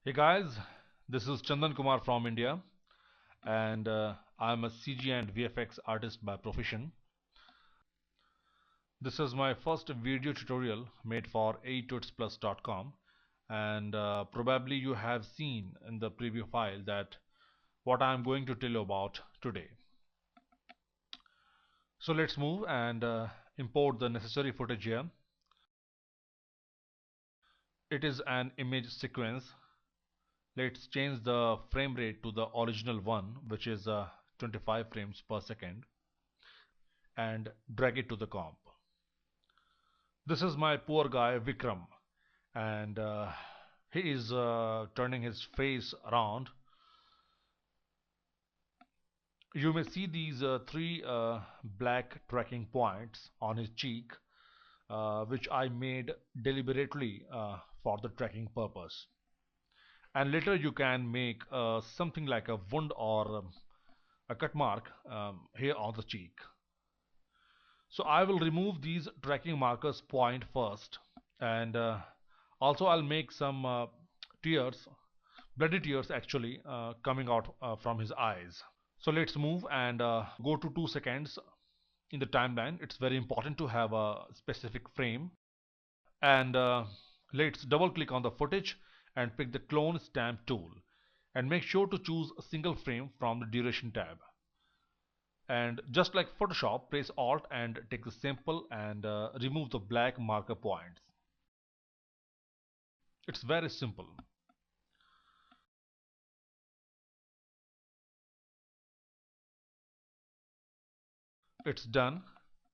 Hey guys, this is Chandan Kumar from India, and I'm a CG and VFX artist by profession. This is my first video tutorial made for 8tutsplus.com, and probably you have seen in the preview file that what I'm going to tell you about today. So let's move and import the necessary footage here. It is an image sequence. Let's change the frame rate to the original one, which is 25 frames per second, and drag it to the comp. This is my poor guy Vikram, and he is turning his face around. You may see these three black tracking points on his cheek, which I made deliberately for the tracking purpose. And later you can make something like a wound or a cut mark here on the cheek. So I will remove these tracking markers point first, and also I'll make some tears, bloody tears actually, coming out from his eyes. So let's move and go to 2 seconds in the timeline. It's very important to have a specific frame, and let's double click on the footage and pick the clone stamp tool, and make sure to choose a single frame from the duration tab. And just like Photoshop, press Alt and take the sample and remove the black marker points. It's very simple. It's done,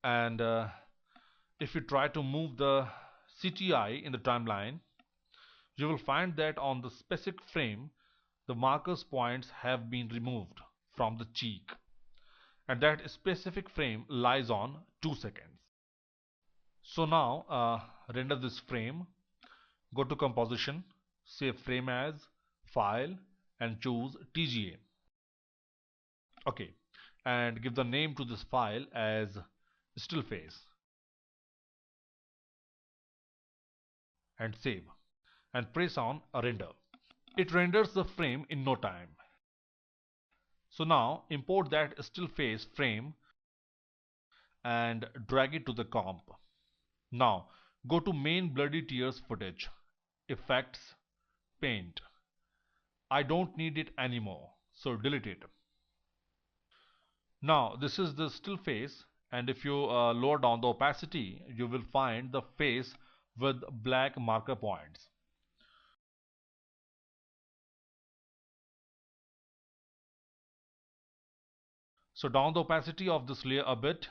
and if you try to move the CTI in the timeline, you will find that on the specific frame the markers points have been removed from the cheek, and that specific frame lies on 2 seconds. So now render this frame. Go to composition, save frame as, file, and choose TGA. Okay, and give the name to this file as still face, and save, and press on render. It renders the frame in no time. So now import that still face frame and drag it to the comp. Now go to main bloody tears footage, effects, paint. I don't need it anymore, so delete it. Now this is the still face, and if you lower down the opacity, you will find the face with black marker points. So down the opacity of this layer a bit,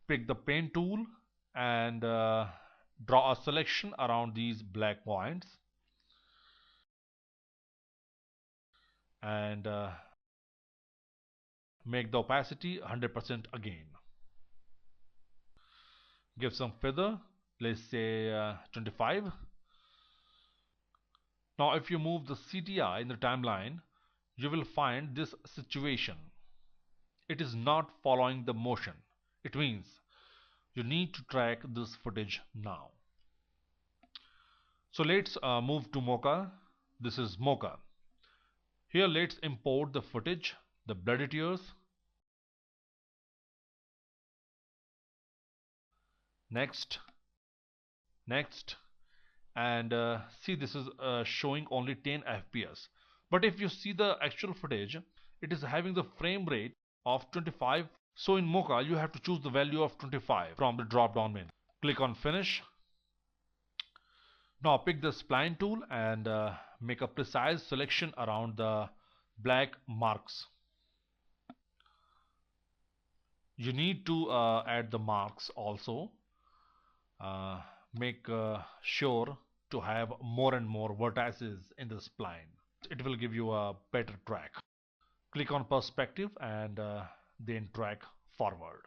pick the paint tool and draw a selection around these black points, and make the opacity 100% again. Give some feather, let's say 25. Now if you move the CTI in the timeline, you will find this situation. It is not following the motion. It means you need to track this footage now. So let's move to Mocha. This is Mocha. Here let's import the footage, the bloody tears. Next, next, and see, this is showing only 10 fps, but if you see the actual footage, it is having the frame rate of 25. So in Mocha you have to choose the value of 25 from the drop down menu. Click on finish. Now pick the spline tool and make a precise selection around the black marks. You need to add the marks also. Make sure to have more and more vertices in the spline. It will give you a better track. Click on perspective and then track forward.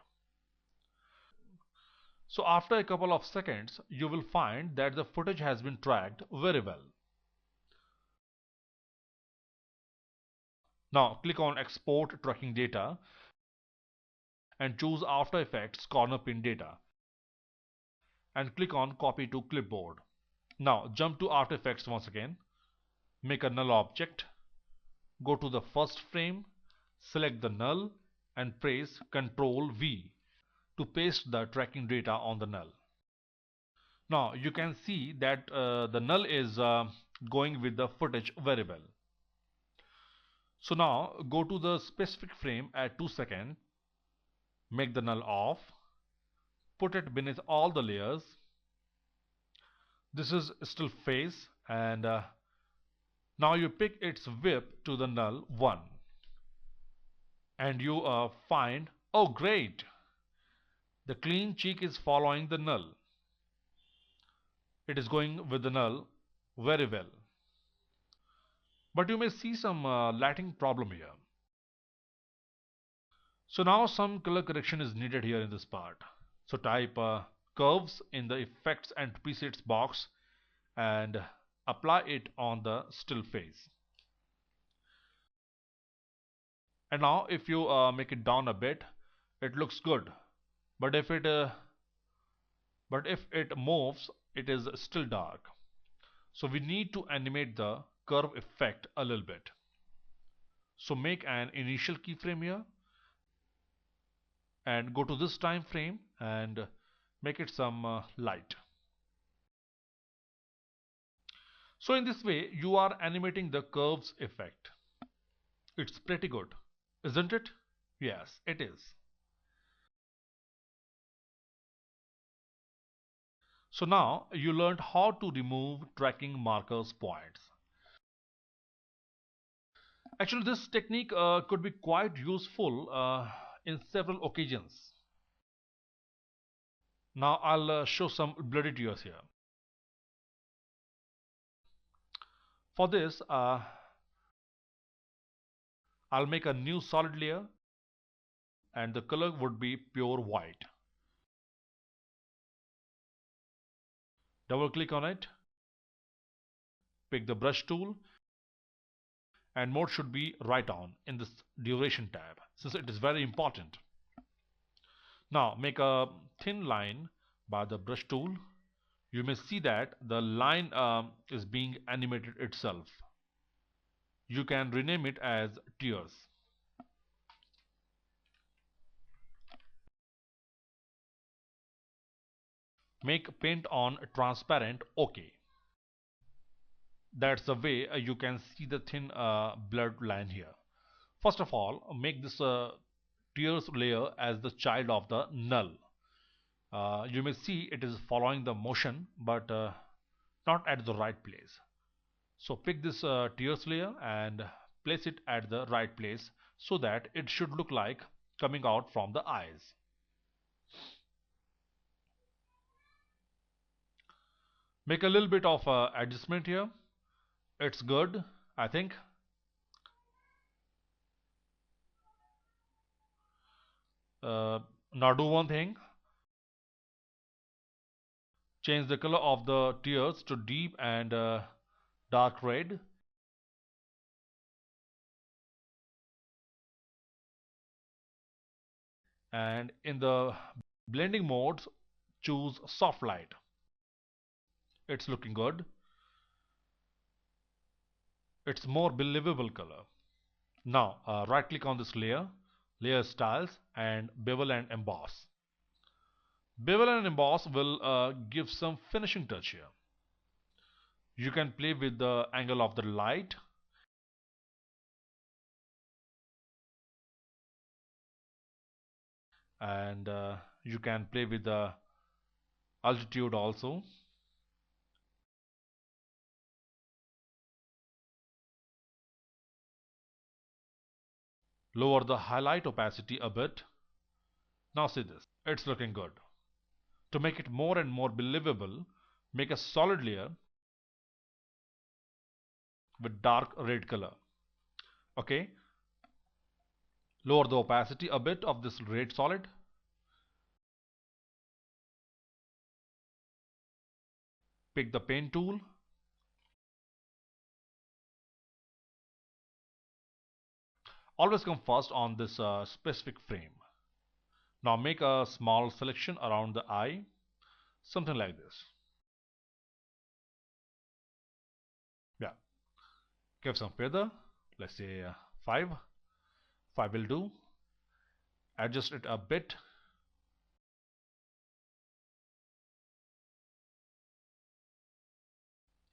So after a couple of seconds, you will find that the footage has been tracked very well. Now click on export tracking data and choose After Effects corner pin data, and click on copy to clipboard. Now jump to After Effects once again make a null object, go to the first frame, select the null and press Ctrl V to paste the tracking data on the null. Now you can see that the null is going with the footage very well. So now go to the specific frame at 2 seconds, make the null off, put it beneath all the layers. This is still face, and now you pick its width to the null 1 and you find, oh great, the clean cheek is following the null. It is going with the null very well. But you may see some lighting problem here. So now some color correction is needed here in this part. So type curves in the effects and presets box and apply it on the still face. And now if you make it down a bit, it looks good. But if it moves, it is still dark. So we need to animate the curve effect a little bit. So make an initial keyframe here and go to this time frame and make it some light. So in this way you are animating the curves effect. It's pretty good, isn't it? Yes, it is. So now you learned how to remove tracking markers points. Actually this technique could be quite useful in several occasions. Now I'll show some bloody tears here. For this I'll make a new solid layer and the color would be pure white. Double click on it, pick the brush tool, and mode should be right on in this duration tab since it is very important. Now make a thin line by the brush tool. You may see that the line is being animated itself. You can rename it as tears. Make paint on transparent OK. That's the way you can see the thin blurred line here. First of all, make this tears layer as the child of the null. You may see it is following the motion but not at the right place. So pick this tears layer and place it at the right place so that it should look like coming out from the eyes. Make a little bit of adjustment here. It's good, I think. Now do one thing. Change the color of the tears to deep and dark red. And in the blending modes, choose soft light. It's looking good. It's more believable color. Now right click on this layer, layer styles, and bevel and emboss. Bevel and emboss will give some finishing touch here. You can play with the angle of the light and you can play with the altitude also. Lower the highlight opacity a bit. Now see this, it's looking good. To make it more and more believable, make a solid layer with dark red color. Okay, lower the opacity a bit of this red solid. Pick the pen tool. Always come first on this specific frame. Now make a small selection around the eye, something like this. Yeah. Give some feather, let's say 5. 5 will do. Adjust it a bit.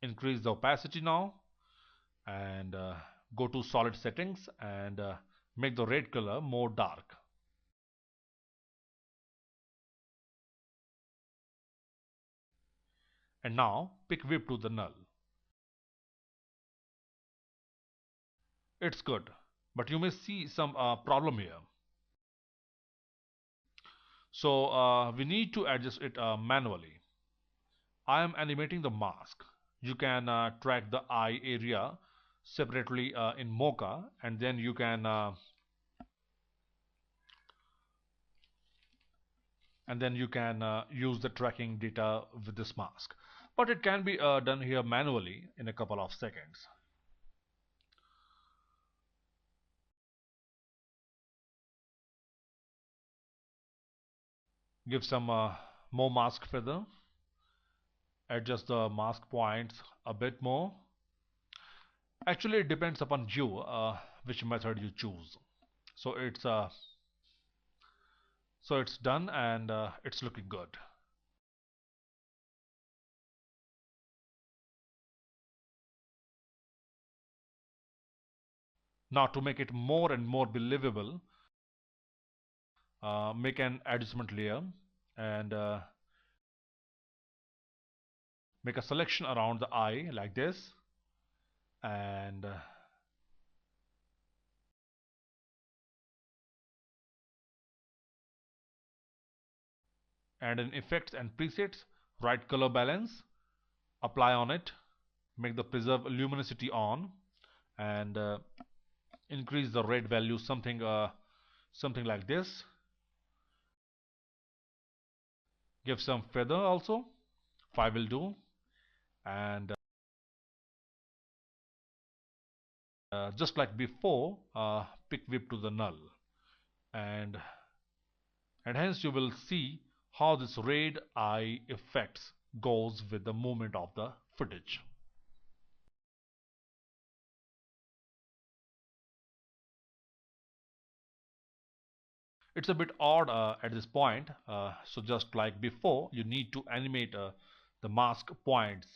Increase the opacity now and go to solid settings and make the red color more dark. And now pick whip to the null. It's good, but you may see some problem here. So we need to adjust it manually. I am animating the mask. You can track the eye area separately in Mocha, and then you can use the tracking data with this mask. But it can be done here manually in a couple of seconds. Give some more mask feather. Adjust the mask points a bit more. Actually, it depends upon you which method you choose. So it's done and it's looking good. Now to make it more and more believable, make an adjustment layer and make a selection around the eye like this, and in effects and presets, right color balance, apply on it, make the preserve luminosity on, and increase the red value something like this. Give some feather also, 5 will do, and just like before, pick whip to the null, and hence you will see how this red eye effects goes with the movement of the footage. It's a bit odd at this point, so just like before, you need to animate the mask points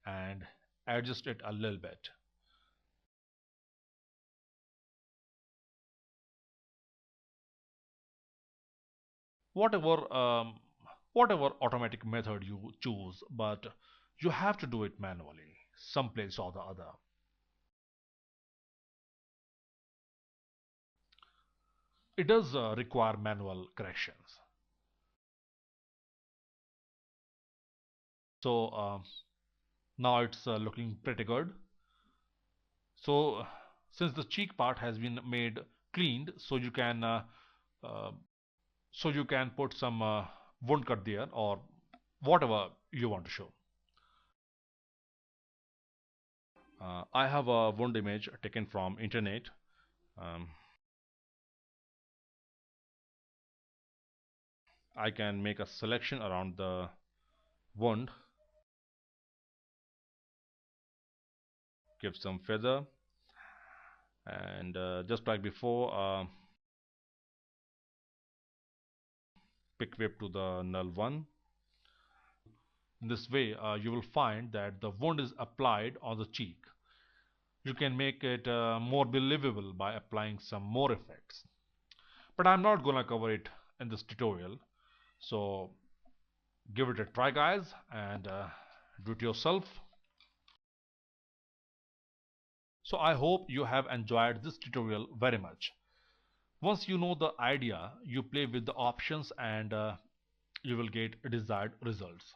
and adjust it a little bit. Whatever whatever automatic method you choose, but you have to do it manually someplace or the other. It does require manual corrections. So now it's looking pretty good. So since the cheek part has been made cleaned, uh, so you can put some wound cut there or whatever you want to show. I have a wound image taken from internet. um, I can make a selection around the wound, give some feather, and just like before, pick whip to the null one. In this way, you will find that the wound is applied on the cheek. You can make it more believable by applying some more effects. But I'm not gonna cover it in this tutorial. So give it a try, guys, and do it yourself. So I hope you have enjoyed this tutorial very much. Once you know the idea, you play with the options and you will get desired results.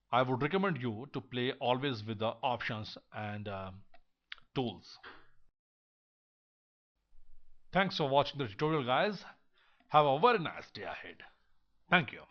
I would recommend you to play always with the options and tools. Thanks for watching the tutorial, guys. Have a very nice day ahead. Thank you.